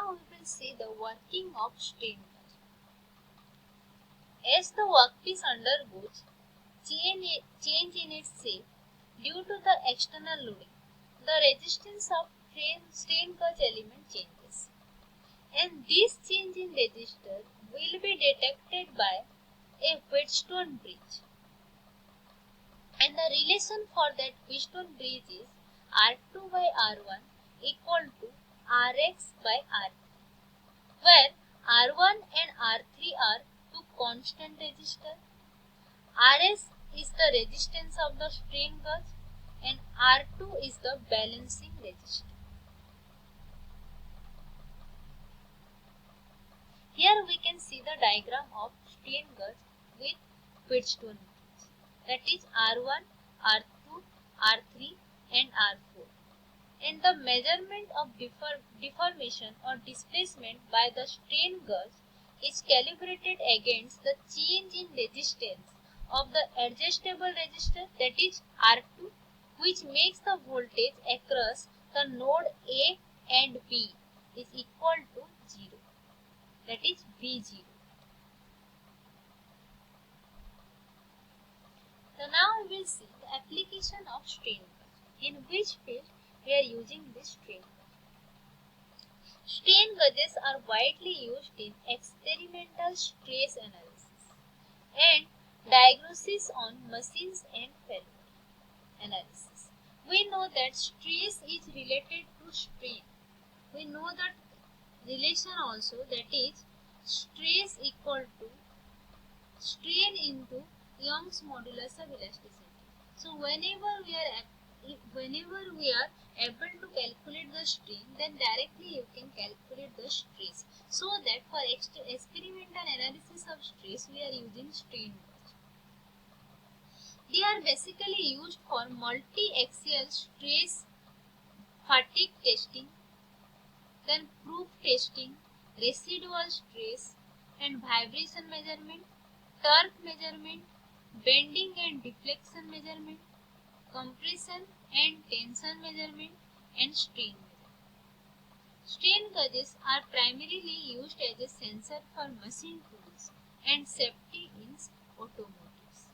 now we will see the working of strain gauge. As the workpiece undergoes change in its shape due to the external loading, the resistance of strain gauge element changes, and this change in resistor will be detected by a Wheatstone bridge, and the relation for that Wheatstone bridge is R2 by R1 equal to Rx by R3, where R1 and R3 are two constant resistors. Rs is the resistance of the strain gauge and R2 is the balancing resistor. Here we can see the diagram of strain gauge with Wheatstone bridge, that is R1, R2, R3 and R4. And the measurement of deformation or displacement by the strain gauge is calibrated against the change in resistance of the adjustable resistor, that is R2, which makes the voltage across the node A and B is equal to 0, that is V0. So now we will see the application of strain gauge, in which field we are using this strain gauge. Strain gauges are widely used in experimental stress analysis and diagnosis on machines and failure analysis. We know that stress is related to strain. We know that relation also, that is stress equal to strain into Young's modulus of elasticity. So whenever we are able to calculate the strain, then directly you can calculate the stress. So that for experimental analysis of stress, we are using strain gauge. They are basically used for multi-axial stress fatigue testing, then proof testing, residual stress and vibration measurement, torque measurement, bending and deflection measurement, compression and tension measurement, and strain measurement. Strain gauges are primarily used as a sensor for machine tools and safety in automotives.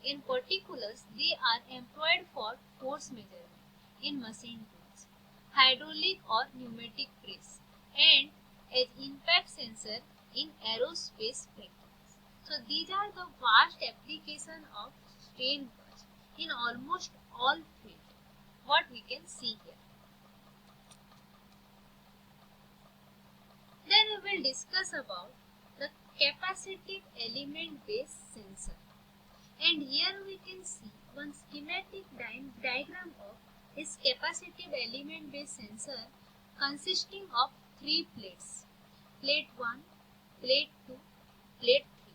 In particular, they are employed for force measurement in machine tools, hydraulic or pneumatic press, and as impact sensor in aerospace vehicles. So these are the vast application of strain gauge in almost all fields, what we can see here. Then we will discuss about the capacitive element based sensor, and here we can see one schematic diagram of this capacitive element based sensor consisting of three plates, plate 1, plate 2, plate 3.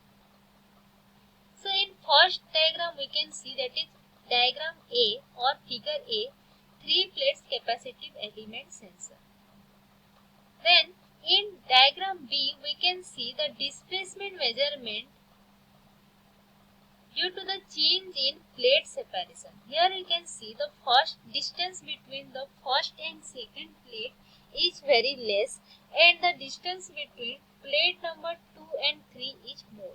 So in first diagram we can see, that is diagram A or figure A, 3 plates capacitive element sensor. Then in diagram B we can see the displacement measurement due to the change in plate separation. Here you can see the first distance between the first and second plate is very less, and the distance between plate number 2 and 3 is more,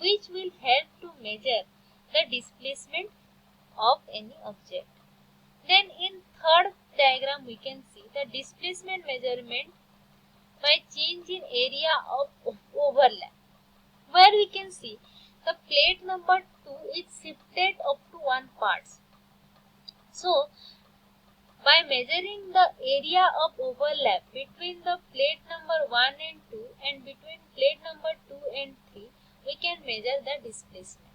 which will help to measure the displacement of any object. Then in third diagram we can see the displacement measurement by change in area of overlap, where we can see the plate number 2 is shifted up to one part. So by measuring the area of overlap between the plate number 1 and 2 and between plate number 2 and 3, we can measure the displacement.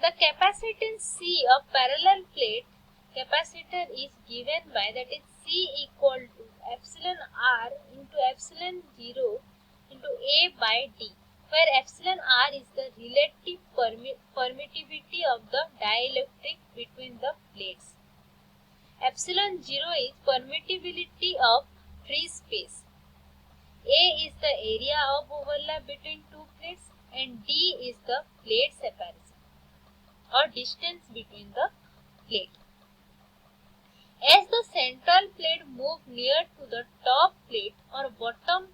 The capacitance C of parallel plate capacitor is given by, that is C equal to epsilon R into epsilon 0 into A by D, where epsilon R is the relative permittivity of the dielectric between the plates. Epsilon 0 is permittivity of free space. A is the area of overlap between two plates and D is the plate separation. or distance between the plate. As the central plate moves near to the top plate or bottom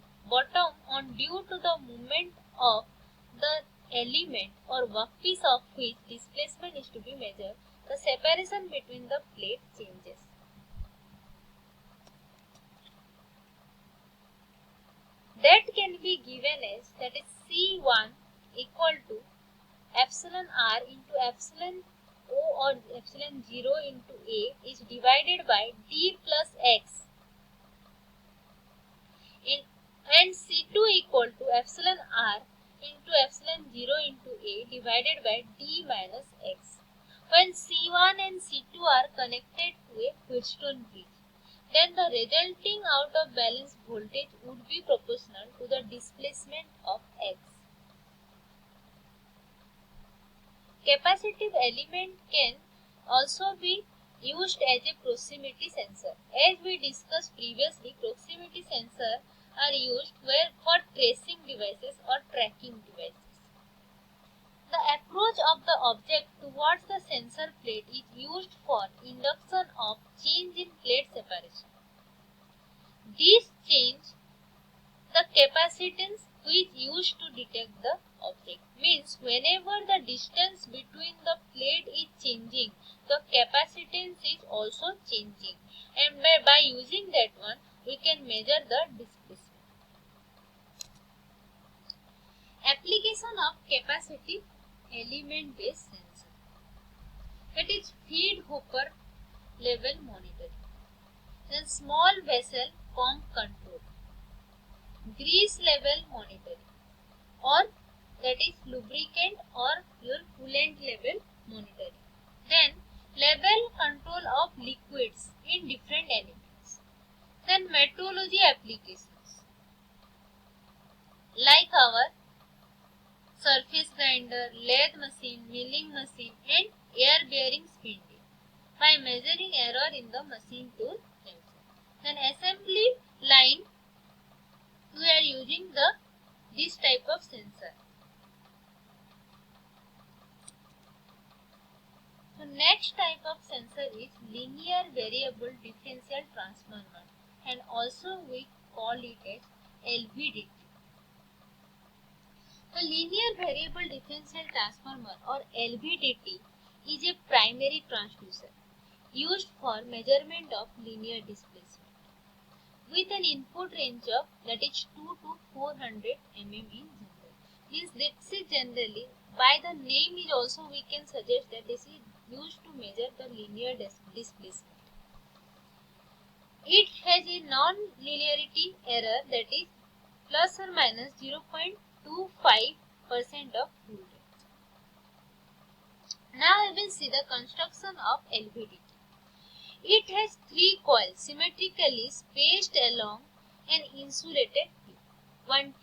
on due to the movement of the element or workpiece of which displacement is to be measured, the separation between the plate changes. That can be given as, that is, C1 equal to epsilon r into epsilon O or epsilon 0 into A is divided by D plus X, and C2 equal to epsilon r into epsilon 0 into A divided by D minus X. When C1 and C2 are connected to a Wheatstone bridge, then the resulting out of balance voltage would be proportional to the displacement of X. Capacitive element can also be used as a proximity sensor. As we discussed previously, proximity sensors are used for tracing devices or tracking devices. The approach of the object towards the sensor plate is used for induction of change in plate separation. This change the capacitance which used to detect the object. Means whenever the distance between the plate is changing, the capacitance is also changing, and by using that one we can measure the displacement. Application of capacitive element based sensor. It is feed hopper level monitoring, then small vessel pump control, grease level monitoring, or that is lubricant or your coolant level monitoring. Then level control of liquids in different elements. Then metrology applications like our surface grinder, lathe machine, milling machine and air bearing spindle by measuring error in the machine tool themselves. Then assembly line, we are using this type of sensor. So next type of sensor is linear variable differential transformer, and also we call it as LVDT. The linear variable differential transformer or LVDT is a primary transducer used for measurement of linear displacement with an input range of, that is, 2 to 400 mm in general. Means this is generally, by the name is also we can suggest that this is used to measure the linear displacement. It has a non-linearity error, that is plus or minus 0.25% of full range. Now we will see the construction of LVDT. It has 3 coils symmetrically spaced along an insulated tube. One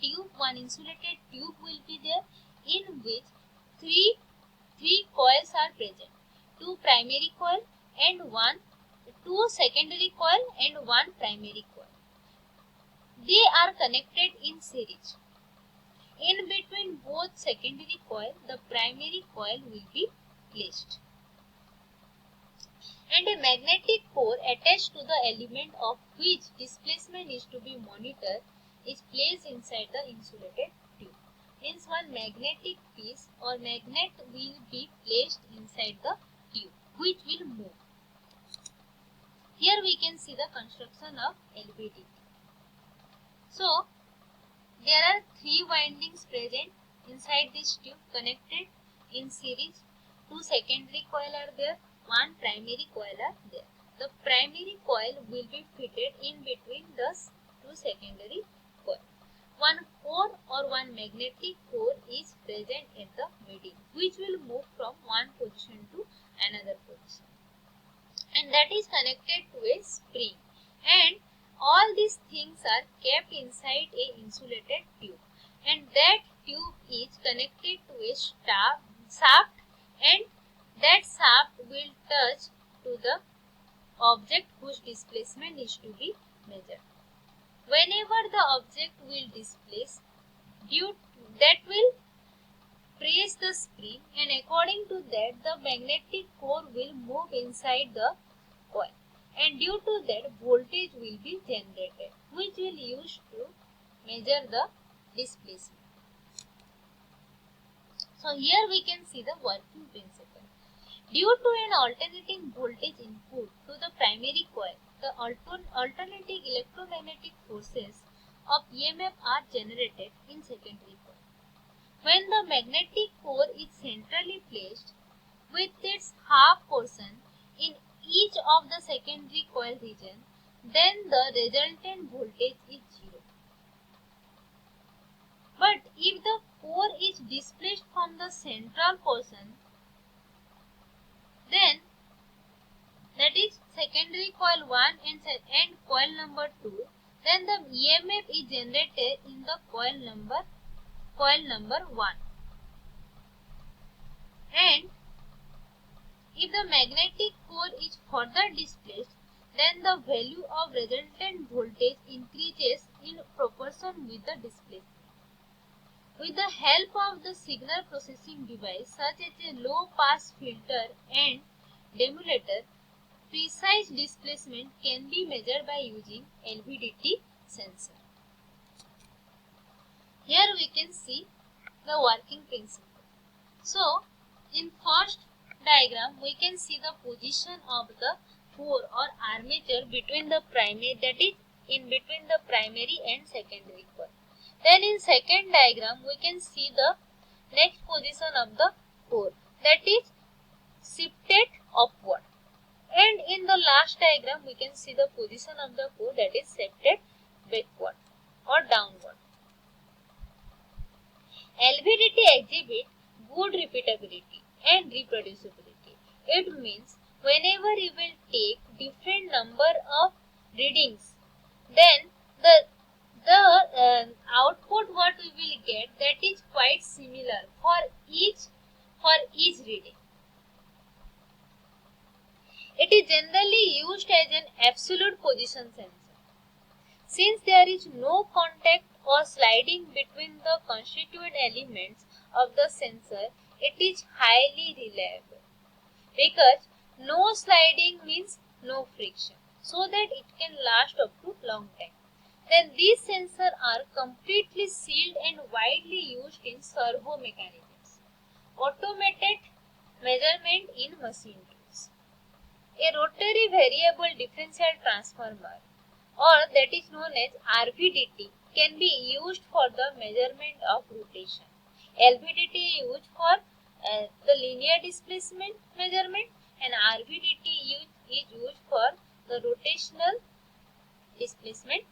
insulated tube will be there, in which three coils are present. 2 primary coil and 2 secondary coil and 1 primary coil. They are connected in series. In between both secondary coil, the primary coil will be placed. And a magnetic core attached to the element of which displacement is to be monitored is placed inside the insulated tube. Means one magnetic piece or magnet will be placed inside the tube, which will move. Here we can see the construction of LVDT. So there are 3 windings present inside this tube connected in series. 2 secondary coil are there, 1 primary coil are there. The primary coil will be fitted in between the 2 secondary coil. One core or one magnetic core is present at the middle, which will move from one position to another position, and that is connected to a spring, and all these things are kept inside a insulated tube, and that tube is connected to a shaft, and that shaft will touch to the object whose displacement is to be measured. Whenever the object will displace, that will press the spring, and according to that the magnetic core will move inside the coil, and due to that voltage will be generated, which will use to measure the displacement. So here we can see the working principle. Due to an alternating voltage input to the primary coil, the alternating electromagnetic forces of EMF are generated in secondary coil. When the magnetic core is centrally placed with its half portion in each of the secondary coil region, then the resultant voltage is zero. But if the core is displaced from the central portion, then that is secondary coil 1 and coil number 2, then the EMF is generated in the coil number 1. And if the magnetic core is further displaced, then the value of resultant voltage increases in proportion with the displacement. With the help of the signal processing device such as a low pass filter and demulator, precise displacement can be measured by using LVDT sensor. Here we can see the working principle. So, in first diagram we can see the position of the core or armature between the primary, that is in between the primary and secondary coil. Then in second diagram we can see the next position of the core, that is shifted upward. And in the last diagram we can see the position of the core, that is shifted backward or downward. LVDT exhibit good repeatability and reproducibility. It means whenever you will take different number of readings, then the output what we will get, that is quite similar for each reading. It is generally used as an absolute position sensor. Since there is no contact or sliding between the constituent elements of the sensor, it is highly reliable. Because no sliding means no friction, so that it can last up to long time. Then these sensors are completely sealed and widely used in servo mechanisms, automated measurement in machine tools. A rotary variable differential transformer, or that is known as RVDT, can be used for the measurement of rotation. LVDT used for the linear displacement measurement, and RVDT is used for the rotational displacement